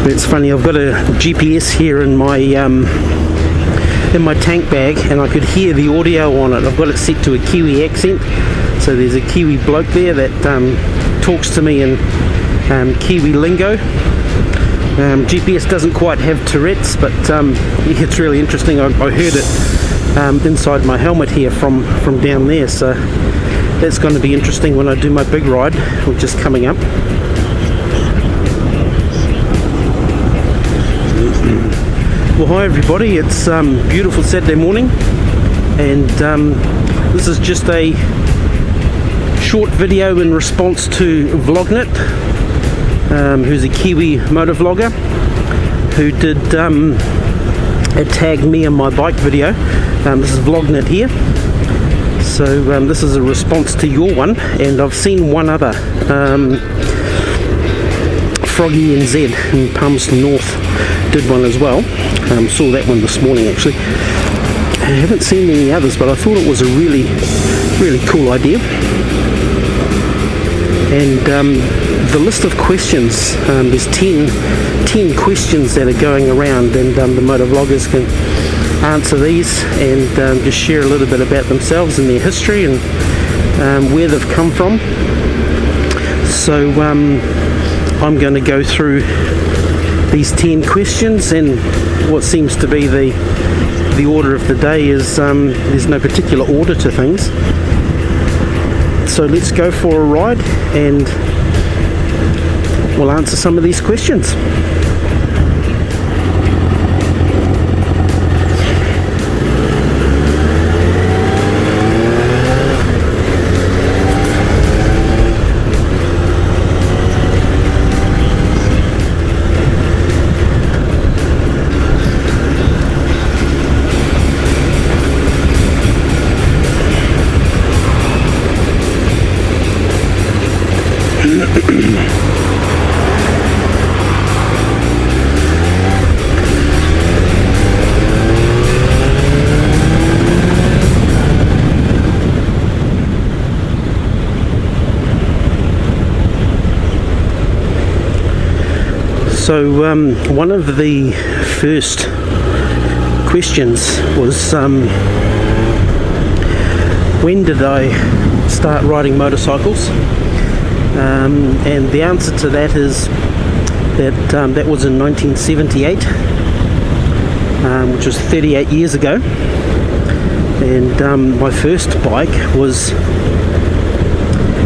It's funny, I've got a GPS here in my tank bag, and I could hear the audio on it. I've got it set to a Kiwi accent, so there's a Kiwi bloke there that talks to me in Kiwi lingo. GPS doesn't quite have Tourette's, but it's really interesting. I heard it inside my helmet here from down there, so that's going to be interesting when I do my big ride, which is coming up. Well, hi everybody, it's beautiful Saturday morning, and this is just a short video in response to Volgnit, who's a Kiwi motovlogger who did tag me in my bike video. This is Volgnit here, so this is a response to your one, and I've seen one other, Froggy NZ in Palmerston North did one as well. Saw that one this morning actually. I haven't seen any others, but I thought it was a really cool idea. And the list of questions, there's 10 questions that are going around, and the motovloggers can answer these and just share a little bit about themselves and their history and where they've come from. So I'm going to go through these 10 questions, and what seems to be the order of the day is there's no particular order to things. So let's go for a ride and we'll answer some of these questions. So one of the first questions was when did I start riding motorcycles? And the answer to that is that that was in 1978, which was 38 years ago. And my first bike was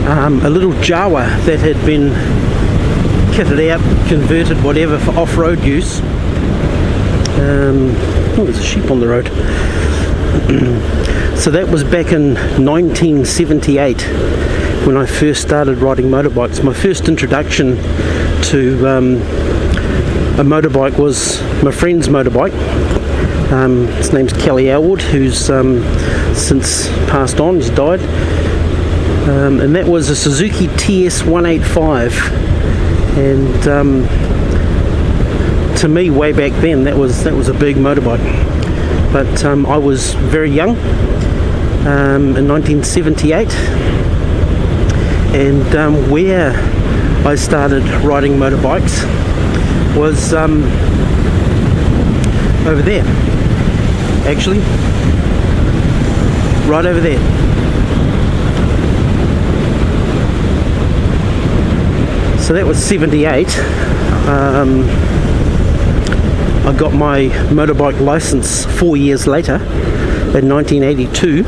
a little Jawa that had been kitted out, converted, whatever, for off-road use. Oh, there's a sheep on the road. So that was back in 1978 when I first started riding motorbikes. My first introduction to a motorbike was my friend's motorbike. His name's Kelly Elwood, who's since passed on, he's died. And that was a Suzuki TS 185. And to me, way back then, that was a big motorbike. But I was very young in 1978, and where I started riding motorbikes was over there, actually, right over there. So that was 78. I got my motorbike license 4 years later, in 1982.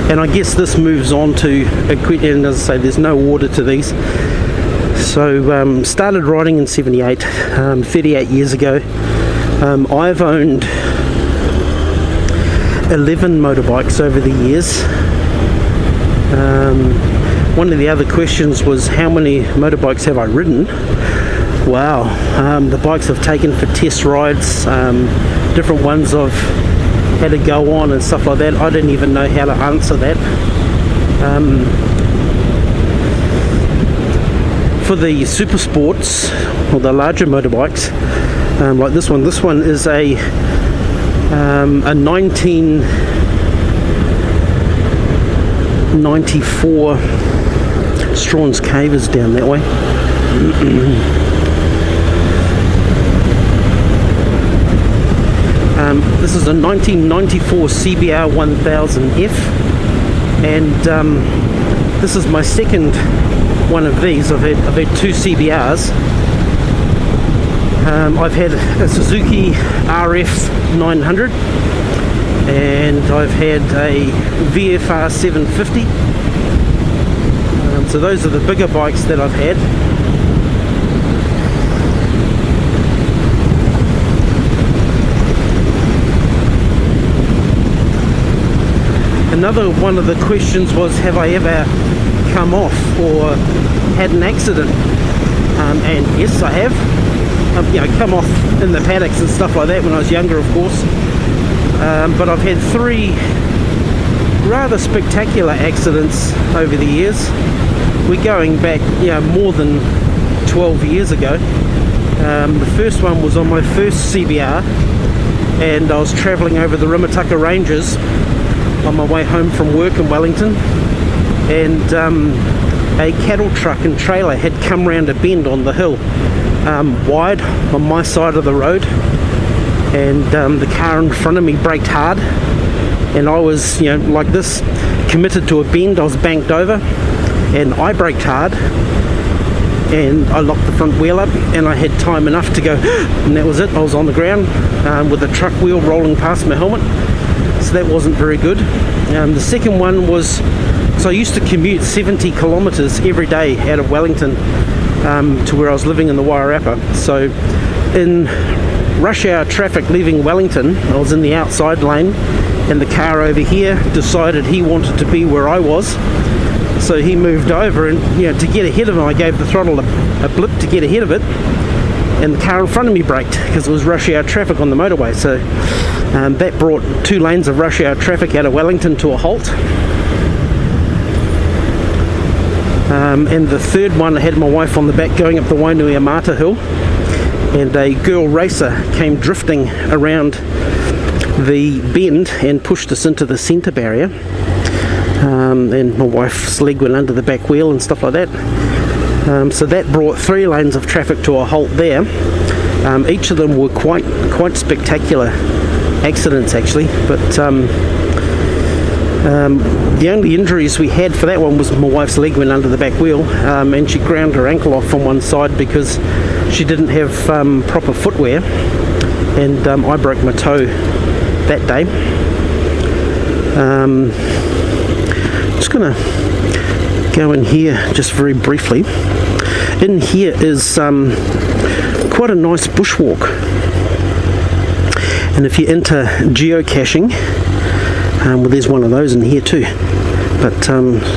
And I guess this moves on to a question, as I say, there's no order to these. So started riding in 78, 38 years ago. I've owned 11 motorbikes over the years. One of the other questions was how many motorbikes have I ridden? Wow, the bikes I've taken for test rides, different ones I've had to go on and stuff like that. I didn't even know how to answer that. For the super sports, or the larger motorbikes, like this one is a 1994 Strawn's Cave is down that way. This is a 1994 CBR 1000F, and this is my second one of these. I've had two CBRs. I've had a Suzuki RF 900, and I've had a VFR 750. So those are the bigger bikes that I've had. Another one of the questions was, have I ever come off or had an accident? And yes, I have. You know, come off in the paddocks and stuff like that when I was younger, of course. But I've had three rather spectacular accidents over the years. We're going back, you know, more than 12 years ago. The first one was on my first CBR, and I was travelling over the Rimutaka Ranges on my way home from work in Wellington, and a cattle truck and trailer had come round a bend on the hill, wide on my side of the road, and the car in front of me braked hard, and I was, you know, like this, committed to a bend. I was banked over, and I braked hard, and I locked the front wheel up, and I had time enough to go, and that was it. I was on the ground with the truck wheel rolling past my helmet. So that wasn't very good. The second one was, so I used to commute 70 kilometres every day out of Wellington to where I was living in the Wairarapa. So in rush hour traffic leaving Wellington, I was in the outside lane, and the car over here decided he wanted to be where I was. So he moved over, and, you know, to get ahead of him, I gave the throttle a blip to get ahead of it, and the car in front of me braked because it was rush hour traffic on the motorway. So that brought 2 lanes of rush hour traffic out of Wellington to a halt. And the third one, I had my wife on the back going up the Wainuiamata Hill, and a girl racer came drifting around the bend and pushed us into the centre barrier. And my wife's leg went under the back wheel and stuff like that. So that brought 3 lanes of traffic to a halt there. Each of them were quite spectacular accidents, actually, but the only injuries we had for that one was my wife's leg went under the back wheel, and she ground her ankle off from one side because she didn't have proper footwear, and I broke my toe that day. Just gonna go in here just very briefly. In here is quite a nice bushwalk, and if you're into geocaching, well, there's one of those in here too. But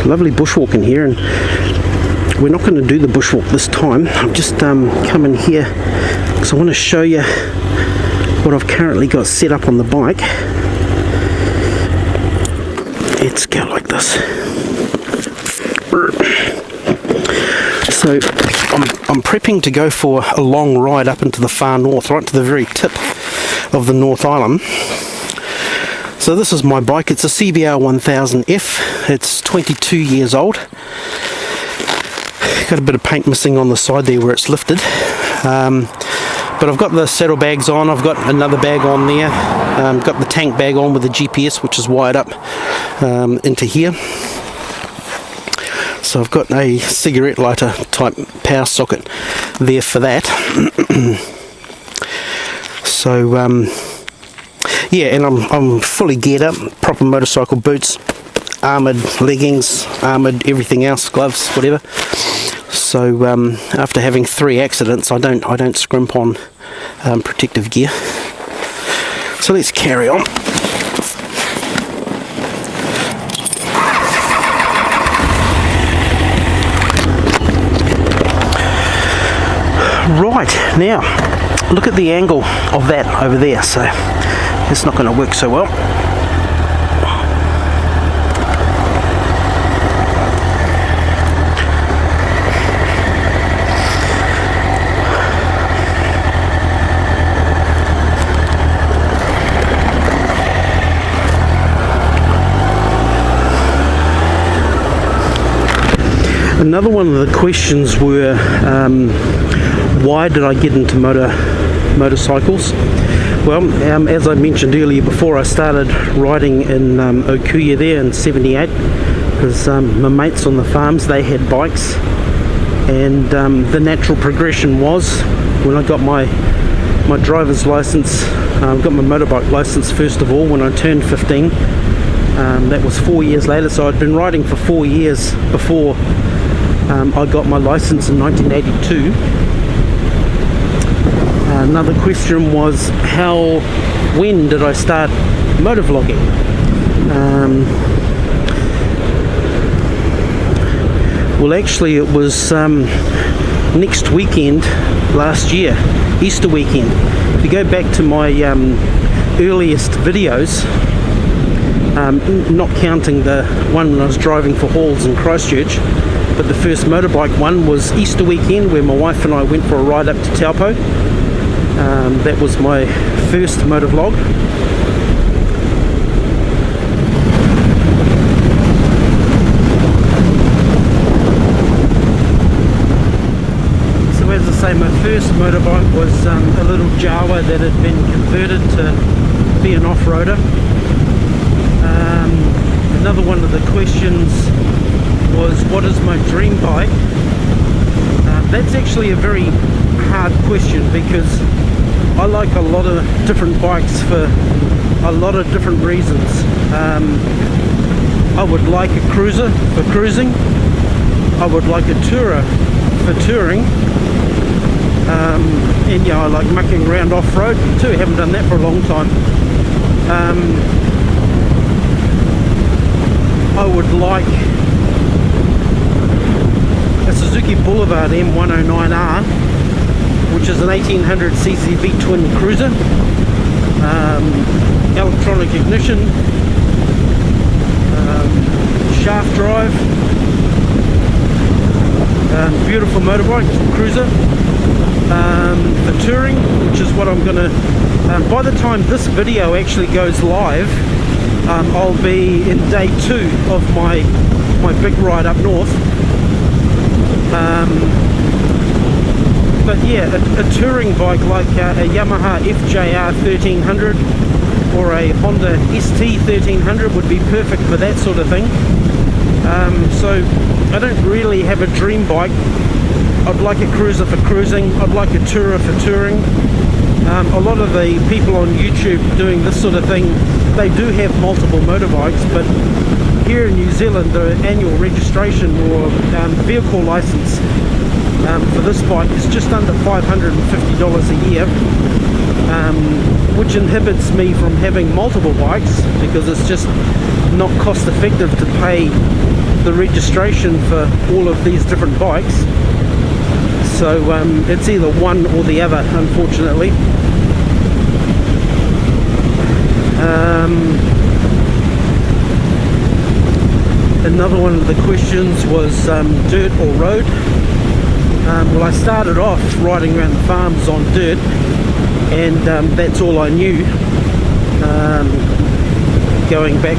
lovely bushwalk in here, and we're not going to do the bushwalk this time. I've just come in here because I want to show you what I've currently got set up on the bike. Let's go like this. So I'm prepping to go for a long ride up into the far north, right to the very tip of the North Island. So this is my bike. It's a CBR 1000F. It's 22 years old. Got a bit of paint missing on the side there where it's lifted. But I've got the saddlebags on. I've got another bag on there. Got the tank bag on with the GPS, which is wired up into here. So I've got a cigarette lighter type power socket there for that. So yeah, and I'm fully geared up, proper motorcycle boots, armoured leggings, armoured everything else, gloves, whatever. So after having 3 accidents, I don't scrimp on protective gear. So let's carry on. Right, now look at the angle of that over there. So it's not going to work so well. Another one of the questions were, why did I get into motorcycles? Well, as I mentioned earlier before, I started riding in Okuya there in 78 because my mates on the farms, they had bikes, and the natural progression was when I got my driver's license, got my motorbike license first of all when I turned 15. That was 4 years later, so I'd been riding for 4 years before I got my license in 1982. Another question was, when did I start motovlogging? Well, actually it was next weekend last year, Easter weekend. If you go back to my earliest videos, not counting the one when I was driving for hauls in Christchurch, but the first motorbike one was Easter weekend, where my wife and I went for a ride up to Taupo. That was my first motovlog. So as I say, my first motorbike was a little Jawa that had been converted to be an off-roader. Another one of the questions was, what is my dream bike? That's actually a very hard question because I like a lot of different bikes for a lot of different reasons. I would like a cruiser for cruising. I would like a tourer for touring. And yeah, I like mucking around off-road too. I haven't done that for a long time. I would like a Suzuki Boulevard M109R, which is an 1800cc V-twin cruiser, electronic ignition, shaft drive, beautiful motorbike, cruiser, for touring, which is what I'm going to, by the time this video actually goes live, I'll be in day 2 of my big ride up north. But yeah, a touring bike like a Yamaha FJR 1300 or a Honda ST 1300 would be perfect for that sort of thing. So I don't really have a dream bike. I'd like a cruiser for cruising. I'd like a tourer for touring. A lot of the people on YouTube doing this sort of thing, they do have multiple motorbikes, but here in New Zealand the annual registration or vehicle license for this bike is just under $550 a year, which inhibits me from having multiple bikes because it's just not cost effective to pay the registration for all of these different bikes. So it's either one or the other, unfortunately. Another one of the questions was dirt or road. Well, I started off riding around the farms on dirt, and that's all I knew, going back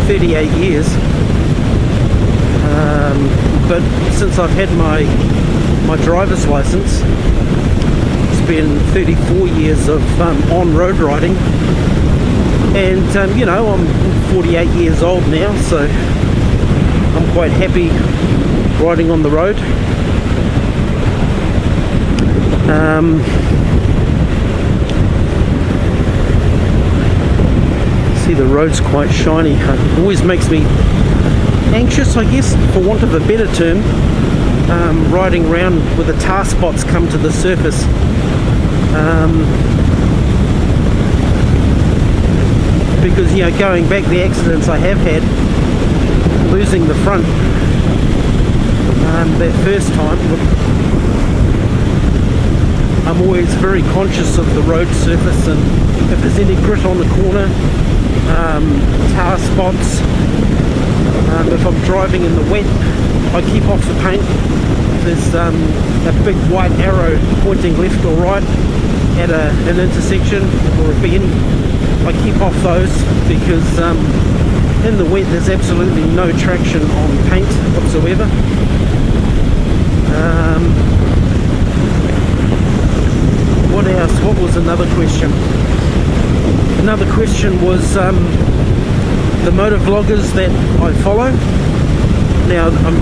38 years. But since I've had my driver's license, it's been 34 years of on-road riding, and you know, I'm 48 years old now, so I'm quite happy riding on the road. See, the road's quite shiny. It always makes me anxious, I guess, for want of a better term, riding around with the tar spots come to the surface. Because, you know, going back, the accidents I have had, losing the front that first time, I'm always very conscious of the road surface, and if there's any grit on the corner, tar spots, if I'm driving in the wet, I keep off the paint. There's a big white arrow pointing left or right at an intersection or a bend. I keep off those because in the wet there's absolutely no traction on paint whatsoever. What else? What was another question? Another question was the motovloggers that I follow. Now I'm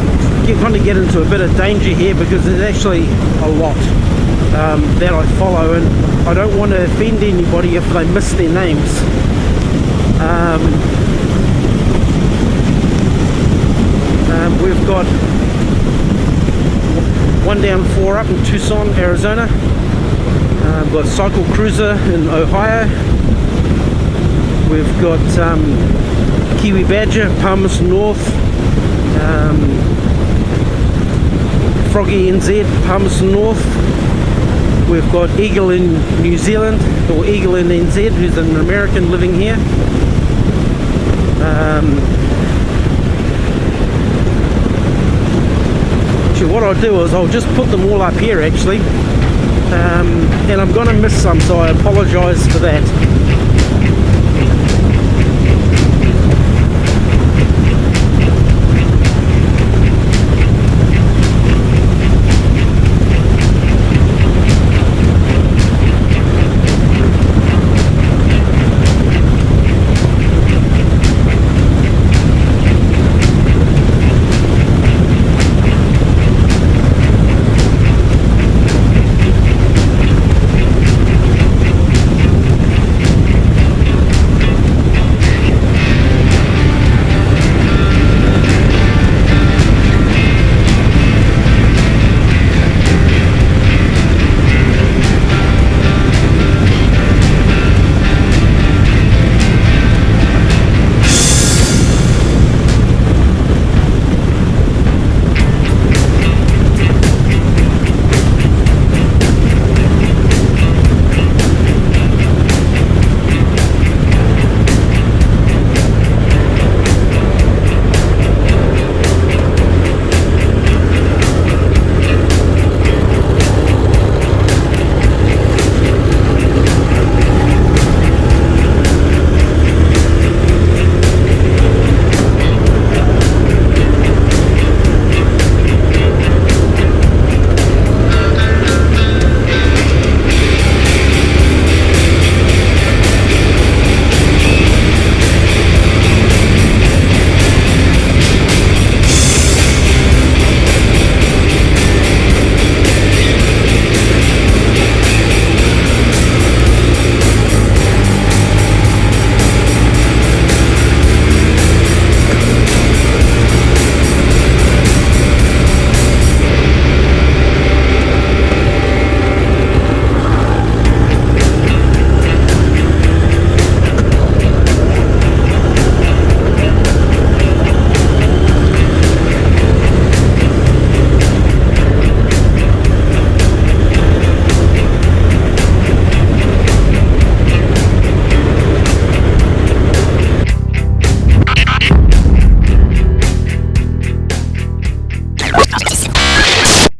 going to get into a bit of danger here because there's actually a lot that I follow, and I don't want to offend anybody if they miss their names. We've got one down 4 up in Tucson, Arizona. We've got Cyclecruza in Ohio. We've got KiwiBadger, Palmerston North. Froggy NZ, Palmerston North. We've got Eagle in New Zealand, or Eagle in NZ, who's an American living here. Actually, what I'll do is I'll just put them all up here actually, and I'm going to miss some, so I apologise for that.